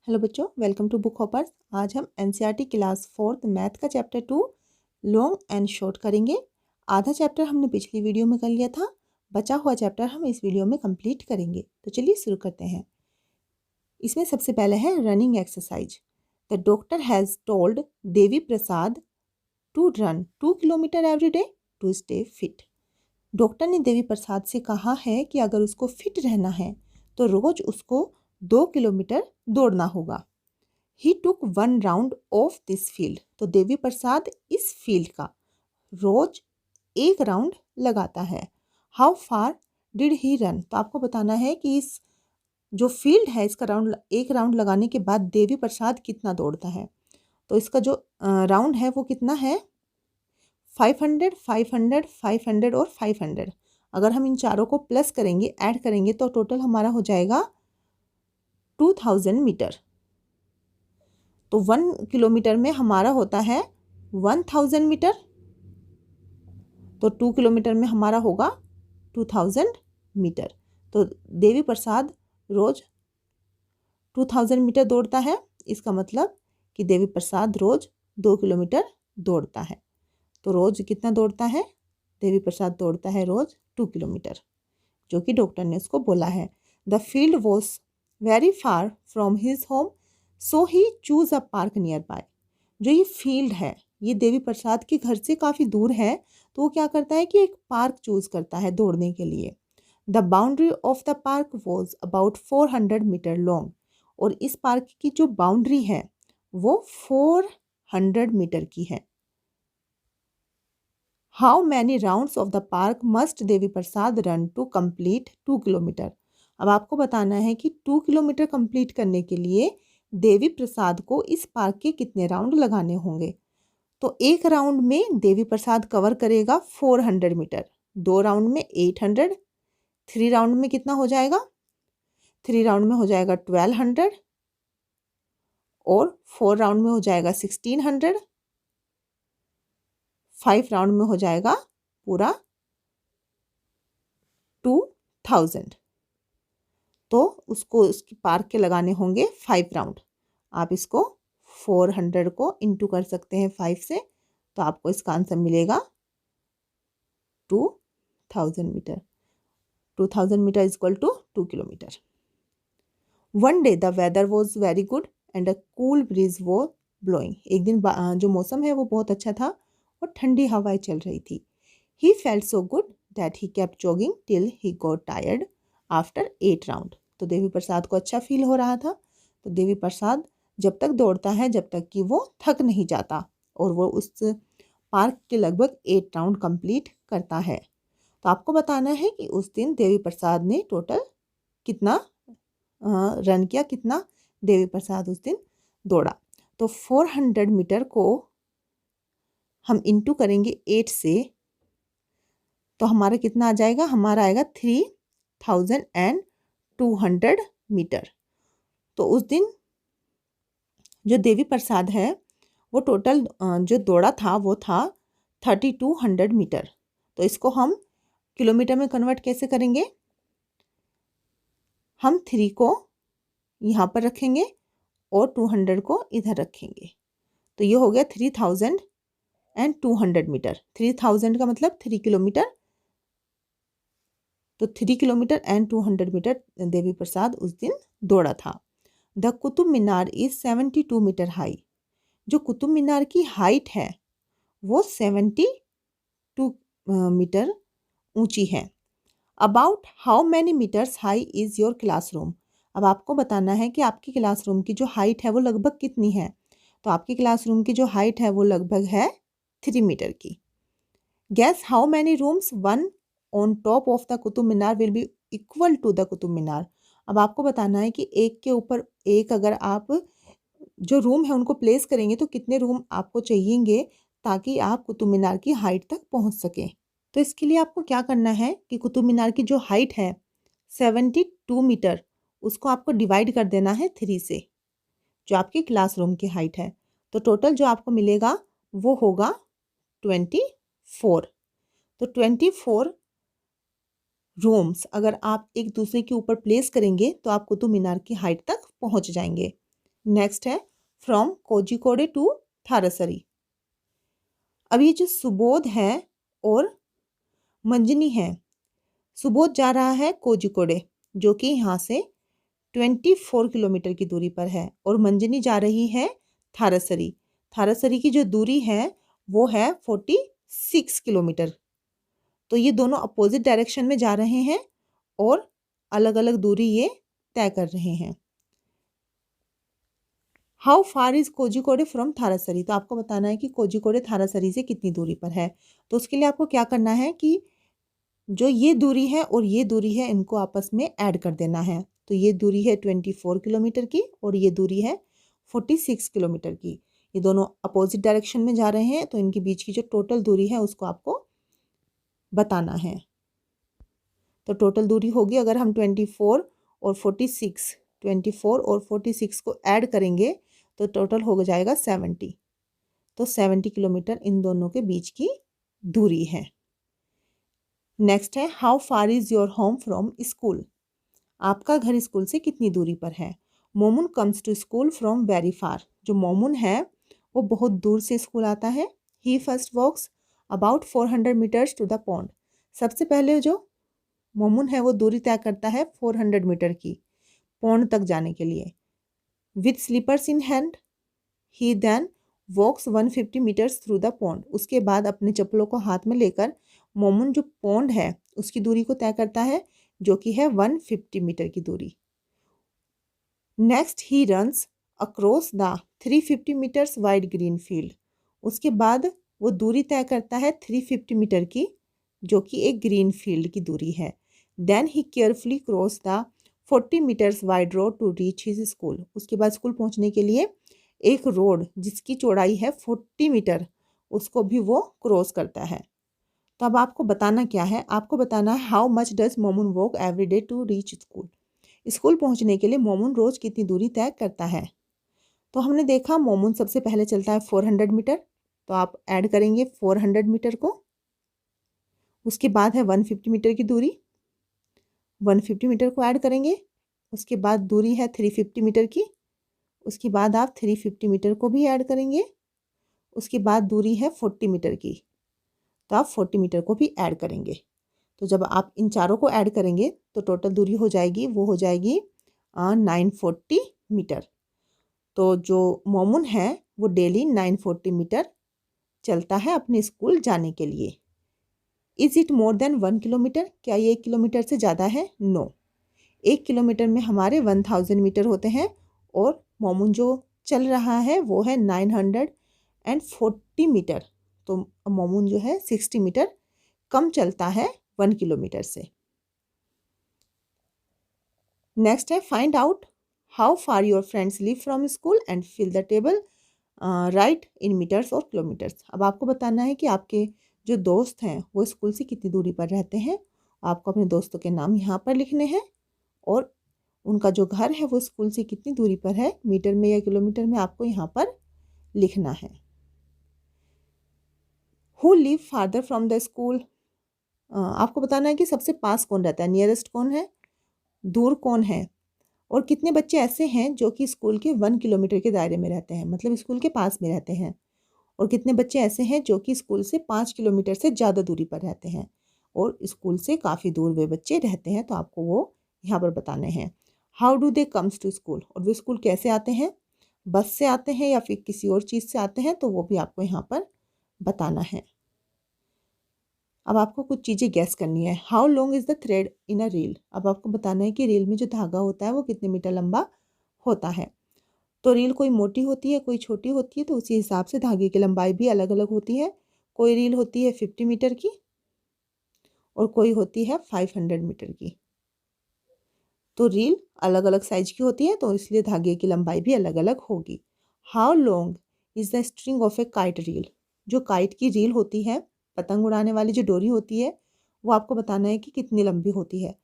Hello बच्चों, welcome to book hoppers. आज हम एनसीईआरटी क्लास 4th मैथ का चैप्टर 2 लॉन्ग एंड शॉर्ट करेंगे। आधा चैप्टर हमने पिछली वीडियो में कर लिया था, बचा हुआ चैप्टर हम इस वीडियो में कंप्लीट करेंगे। तो चलिए शुरू करते हैं। इसमें सबसे पहले है running exercise. The doctor has told Devi Prasad to run 2 kilometre every day to stay fit. Doctor ने देवी प्रसाद से कहा है कि अगर उसको फिट रहना है तो रोज उसको 2 किलोमीटर दौड़ना होगा। ही टुक 1 राउंड ऑफ दिस फील्ड। तो देवी प्रसाद इस फील्ड का रोज 1 राउंड लगाता है। How far did he run. तो आपको बताना है कि इस जो फील्ड है इसका एक राउंड लगाने के बाद देवी प्रसाद कितना दौड़ता है। तो इसका जो राउंड है वो कितना है, 500, 500, 500 और 500। अगर हम इन चारों को प्लस करेंगे, ऐड करेंगे तो टोटल हमारा हो जाएगा 2000 मीटर। तो 1 किलोमीटर में हमारा होता है 1000 मीटर, तो 2 किलोमीटर में हमारा होगा 2000 मीटर। तो देवी प्रसाद रोज 2000 मीटर दौड़ता है। इसका मतलब कि देवी प्रसाद रोज 2 किलोमीटर दौड़ता है। तो रोज कितना दौड़ता है, देवी प्रसाद दौड़ता है रोज 2 किलोमीटर, जो कि डॉक्टर ने उसको बोला है। The field was very far from his home so he choose a park near by. जो ये फील्ड है ये देवी प्रसाद के घर से काफ़ी दूर है, तो वो क्या करता है कि एक पार्क चूज करता है दौड़ने के लिए। The boundary of the park was about 400 metre long. और इस पार्क की जो बाउंड्री है वो 400 मीटर की है। How many rounds of the park must Devi Prasad run to complete 2 kilometre. अब आपको बताना है कि 2 किलोमीटर कंप्लीट करने के लिए देवी प्रसाद को इस पार्क के कितने राउंड लगाने होंगे। तो एक राउंड में देवी प्रसाद कवर करेगा 400 मीटर, 2 राउंड में 800, 3 राउंड में कितना हो जाएगा, 3 राउंड में हो जाएगा 1200 और 4 राउंड में हो जाएगा 1600, 5 राउंड में हो जाएगा पूरा 2000। तो उसको उसकी पार्क के लगाने होंगे 5 राउंड। आप इसको 400 को इंटू कर सकते हैं 5 से, तो आपको इसका आंसर मिलेगा 2000 metre. 2000 metre is equal to 2 kilometre. One day the weather was very good and a cool breeze वो ब्लोइंग। एक दिन जो मौसम है वो बहुत अच्छा था और ठंडी हवाएं चल रही थी। He felt so good that he kept jogging till he got tired after 8 round. तो देवी प्रसाद को अच्छा फील हो रहा था, तो देवी प्रसाद जब तक दौड़ता है जब तक कि वो थक नहीं जाता, और वो उस पार्क के लगभग 8 राउंड कंप्लीट करता है। तो आपको बताना है कि उस दिन देवी प्रसाद ने टोटल कितना रन किया, कितना देवी प्रसाद उस दिन दौड़ा। तो 400 मीटर को हम इंटू करेंगे 8 से, तो हमारा कितना आ जाएगा, हमारा आएगा 3200 मीटर। तो उस दिन जो देवी प्रसाद है वो टोटल जो दौड़ा था वो था 3200 मीटर। तो इसको हम किलोमीटर में कन्वर्ट कैसे करेंगे, हम 3 को यहाँ पर रखेंगे और 200 को इधर रखेंगे, तो ये हो गया 3200 मीटर। 3000 का मतलब 3 किलोमीटर, तो 3 kilometre and 200 metre Devi Prasad उस दिन दौड़ा था। The Qutub Minar is 72 metre high. जो कुतुब मीनार की हाइट है वो 72 मीटर ऊंची है। About how many metres high is your classroom. अब आपको बताना है कि आपकी क्लासरूम की जो हाइट है वो लगभग कितनी है। तो आपकी क्लासरूम की जो हाइट है वो लगभग है 3 मीटर की। Guess how many rooms one on top of the Qutub Minar will be equal to the Qutub Minar. अब आपको बताना है कि एक के ऊपर एक अगर आप जो रूम है उनको प्लेस करेंगे तो कितने रूम आपको चाहिएंगे ताकि आप कुतुब मीनार की हाइट तक पहुंच सकें। तो इसके लिए आपको क्या करना है कि कुतुब मीनार की जो हाइट है 72 मीटर, उसको आपको डिवाइड कर देना है 3 से, जो आपकी क्लासरूम की हाइट है। तो टोटल जो आपको मिलेगा वो होगा 24। तो 24 रूम्स अगर आप एक दूसरे के ऊपर प्लेस करेंगे तो आप कुतुब मीनार की हाइट तक पहुंच जाएंगे। नेक्स्ट है फ्रॉम कोझिकोडे टू थारासरी। अब ये जो सुबोध है और मंजनी है, सुबोध जा रहा है कोझिकोडे जो कि यहाँ से 24 किलोमीटर की दूरी पर है, और मंजनी जा रही है थारासरी। थारासरी की जो दूरी है वो है 46 किलोमीटर। तो ये दोनों अपोजिट डायरेक्शन में जा रहे हैं और अलग अलग दूरी ये तय कर रहे हैं। How far is Kozhikode from Thalassery, तो आपको बताना है कि कोझिकोडे थारासरी से कितनी दूरी पर है। तो उसके लिए आपको क्या करना है कि जो ये दूरी है और ये दूरी है इनको आपस में ऐड कर देना है। तो ये दूरी है 24 किलोमीटर की और ये दूरी है 46 किलोमीटर की। ये दोनों अपोजिट डायरेक्शन में जा रहे हैं, तो इनके बीच की जो टोटल दूरी है उसको आपको बताना है। तो टोटल दूरी होगी, अगर हम 24 और 46 को ऐड करेंगे तो टोटल हो जाएगा 70। तो 70 किलोमीटर इन दोनों के बीच की दूरी है। नेक्स्ट है how far is your home from school, आपका घर स्कूल से कितनी दूरी पर है। Momun comes to school from very far, जो मोमुन है वो बहुत दूर से स्कूल आता है। He first walks about 400 meters to the pond, सबसे पहले जो मोमुन है वो दूरी तय करता है 400 मीटर की पॉन्ड तक जाने के लिए। With slippers in hand he then walks 150 metres through the pond, उसके बाद अपने चप्पलों को हाथ में लेकर मोमुन जो पॉन्ड है उसकी दूरी को तय करता है जो कि है 150 मीटर की दूरी। Next he runs across the 350 metres wide green field, उसके बाद वो दूरी तय करता है 350 मीटर की जो कि एक ग्रीन फील्ड की दूरी है। Then he carefully cross the 40 metres wide road to reach his school, उसके बाद स्कूल पहुंचने के लिए एक रोड जिसकी चौड़ाई है 40 मीटर उसको भी वो क्रॉस करता है। तो अब आपको बताना क्या है, आपको बताना है how much does Momun walk every day to reach school, school पहुंचने के लिए मोमुन रोज कितनी दूरी तय करता है। तो हमने देखा मोमुन सबसे पहले चलता है 400 मीटर, तो आप ऐड करेंगे 400 मीटर को, उसके बाद है 150 मीटर की दूरी, 150 मीटर को ऐड करेंगे, उसके बाद दूरी है 350 मीटर की, उसके बाद आप 350 मीटर को भी ऐड करेंगे, उसके बाद दूरी है 40 मीटर की, तो आप 40 मीटर को भी ऐड करेंगे। तो जब आप इन चारों को ऐड करेंगे तो टोटल दूरी हो जाएगी, वो हो जाएगी 940 मीटर। तो जो मोमुन है वो डेली 940 मीटर चलता है अपने स्कूल जाने के लिए। Is it more than 1 kilometre, क्या ये 1 किलोमीटर से ज़्यादा है? नो, 1 किलोमीटर में हमारे 1000 मीटर होते हैं और मोमुन जो चल रहा है वो है 940 मीटर। तो मोमुन जो है 60 मीटर कम चलता है 1 किलोमीटर से। नेक्स्ट है find out how far your friends live from school and fill the table right in metres और किलोमीटर्स। अब आपको बताना है कि आपके जो दोस्त हैं वो स्कूल से कितनी दूरी पर रहते हैं। आपको अपने दोस्तों के नाम यहाँ पर लिखने हैं और उनका जो घर है वो स्कूल से कितनी दूरी पर है, मीटर में या किलोमीटर में, आपको यहाँ पर लिखना है। Who live farther from the school, आपको बताना है कि सबसे पास कौन रहता है, नियरेस्ट कौन है, दूर कौन है, और कितने बच्चे ऐसे हैं जो कि स्कूल के 1 किलोमीटर के दायरे में रहते हैं, मतलब स्कूल के पास में रहते हैं, और कितने बच्चे ऐसे हैं जो कि स्कूल से 5 किलोमीटर से ज़्यादा दूरी पर रहते हैं और स्कूल से काफ़ी दूर वे बच्चे रहते हैं। तो आपको वो यहाँ पर बताने हैं। How do they comes to school, और वे स्कूल कैसे आते हैं, बस से आते हैं या फिर किसी और चीज़ से आते हैं, तो वो भी आपको यहाँ पर बताना है। अब आपको कुछ चीज़ें गैस करनी है। How long is the thread in a reel, अब आपको बताना है कि रील में जो धागा होता है वो कितने मीटर लंबा होता है। तो रील कोई मोटी होती है कोई छोटी होती है, तो उसी हिसाब से धागे की लंबाई भी अलग अलग होती है। कोई रील होती है 50 मीटर की और कोई होती है 500 मीटर की। तो रील अलग अलग साइज की होती है तो इसलिए धागे की लंबाई भी अलग अलग होगी। How long is the string of A kite reel, जो काइट की रील होती है, पतंग उड़ाने वाली जो डोरी होती है, वो आपको बताना है कि कितनी लंबी होती है।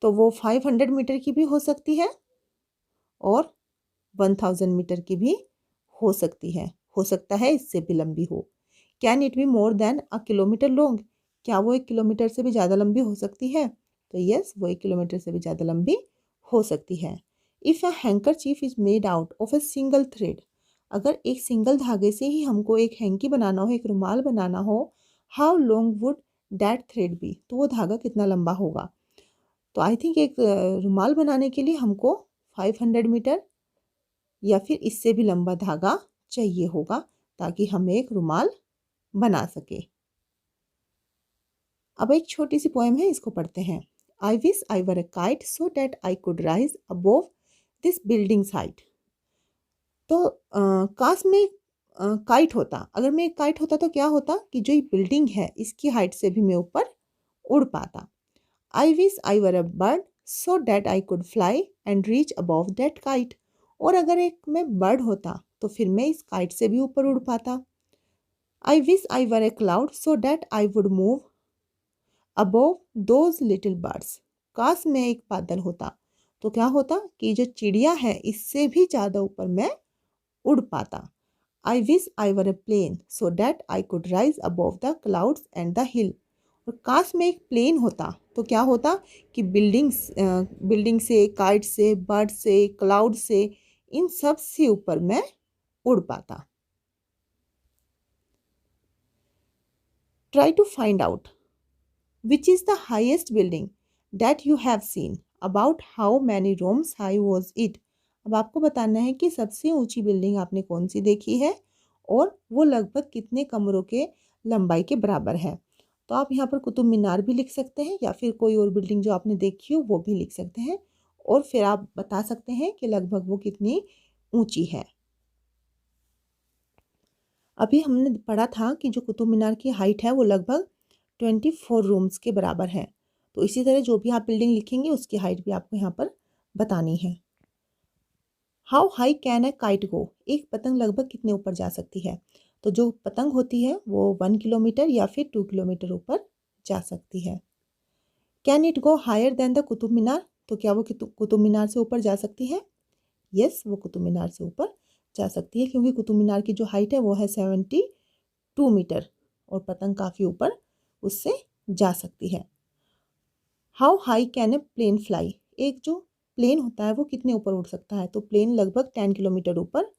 तो वो 500 मीटर की भी हो सकती है और 1000 मीटर की भी हो सकती है, हो सकता है इससे भी लंबी हो। Can it be more than a kilometre long, क्या वो 1 किलोमीटर से भी ज़्यादा लंबी हो सकती है? तो यस, वो 1 किलोमीटर से भी ज़्यादा लंबी हो सकती है। If a handkerchief is made out of a single thread, अगर एक सिंगल धागे से ही हमको एक हैंकी बनाना हो, एक रुमाल बनाना हो, how long would that thread be, तो वो धागा कितना लंबा होगा। तो आई थिंक एक रुमाल बनाने के लिए हमको 500 मीटर या फिर इससे भी लंबा धागा चाहिए होगा ताकि हम एक रुमाल बना सके। अब एक छोटी सी पोएम है, इसको पढ़ते हैं। आई wish I were a kite so that I could rise above this buildings height. तो काश में काइट होता, अगर मैं एक काइट होता तो क्या होता कि जो ये बिल्डिंग है इसकी हाइट से भी मैं ऊपर उड़ पाता। I wish I were a bird so that I could fly and reach above that kite. और अगर एक मैं बर्ड होता तो फिर मैं इस काइट से भी ऊपर उड़ पाता। I wish I were A cloud so that I would move above those little birds. काश मैं एक बादल होता तो क्या होता कि जो चिड़िया है इससे भी ज़्यादा ऊपर मैं उड़ पाता। I wish I were a plane so that I could rise above the clouds and the hill. और काश में एक प्लेन होता तो क्या होता कि बिल्डिंग से, काइट से, बर्ड से, क्लाउड से, इन सब से ऊपर मैं उड़ पाता। Try to find out which is the highest building that you have seen, about how many rooms high was it. अब आपको बताना है कि सबसे ऊंची बिल्डिंग आपने कौन सी देखी है और वो लगभग कितने कमरों के लंबाई के बराबर है। तो आप यहाँ पर कुतुब मीनार भी लिख सकते हैं या फिर कोई और बिल्डिंग जो आपने देखी हो वो भी लिख सकते हैं और फिर आप बता सकते हैं कि लगभग वो कितनी ऊंची है। अभी हमने पढ़ा था कि जो कुतुब मीनार की हाइट है वो लगभग 24 रूम्स के बराबर है। तो इसी तरह जो भी आप बिल्डिंग लिखेंगे उसकी हाइट भी आपको यहाँ पर बतानी है। How high can a kite go, एक पतंग लगभग कितने ऊपर जा सकती है। तो जो पतंग होती है वो 1 किलोमीटर या फिर 2 किलोमीटर ऊपर जा सकती है। Can it go higher than the Qutub Minar, तो क्या वो कुतुब मीनार से ऊपर जा सकती है। यस, वो कुतुब मीनार से ऊपर जा सकती है क्योंकि कुतुब मीनार की जो हाइट है वो है 72 मीटर और पतंग काफ़ी ऊपर उससे जा सकती है। How high can a plane fly, एक जो प्लेन होता है वो कितने ऊपर उड़ सकता है। तो प्लेन लगभग 10 किलोमीटर ऊपर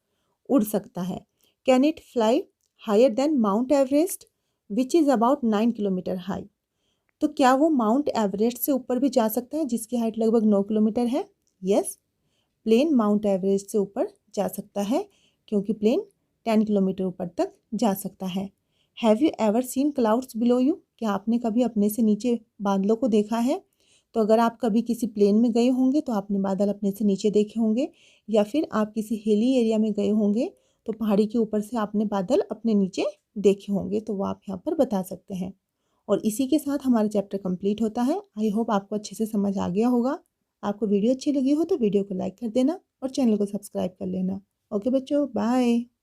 उड़ सकता है। Can it fly higher than Mount Everest which is about 9 kilometre high, तो क्या वो माउंट एवरेस्ट से ऊपर भी जा सकता है जिसकी हाइट लगभग 9 किलोमीटर है। यस, प्लेन माउंट एवरेस्ट से ऊपर जा सकता है क्योंकि प्लेन 10 किलोमीटर ऊपर तक जा सकता है। Have you ever seen clouds below you, क्या आपने कभी अपने से नीचे बादलों को देखा है। तो अगर आप कभी किसी प्लेन में गए होंगे तो आपने बादल अपने से नीचे देखे होंगे या फिर आप किसी हिली एरिया में गए होंगे तो पहाड़ी के ऊपर से आपने बादल अपने नीचे देखे होंगे, तो वो आप यहाँ पर बता सकते हैं। और इसी के साथ हमारा चैप्टर कंप्लीट होता है। आई होप आपको अच्छे से समझ आ गया होगा। आपको वीडियो अच्छी लगी हो तो वीडियो को लाइक कर देना और चैनल को सब्सक्राइब कर लेना। ओके बच्चों, बाय।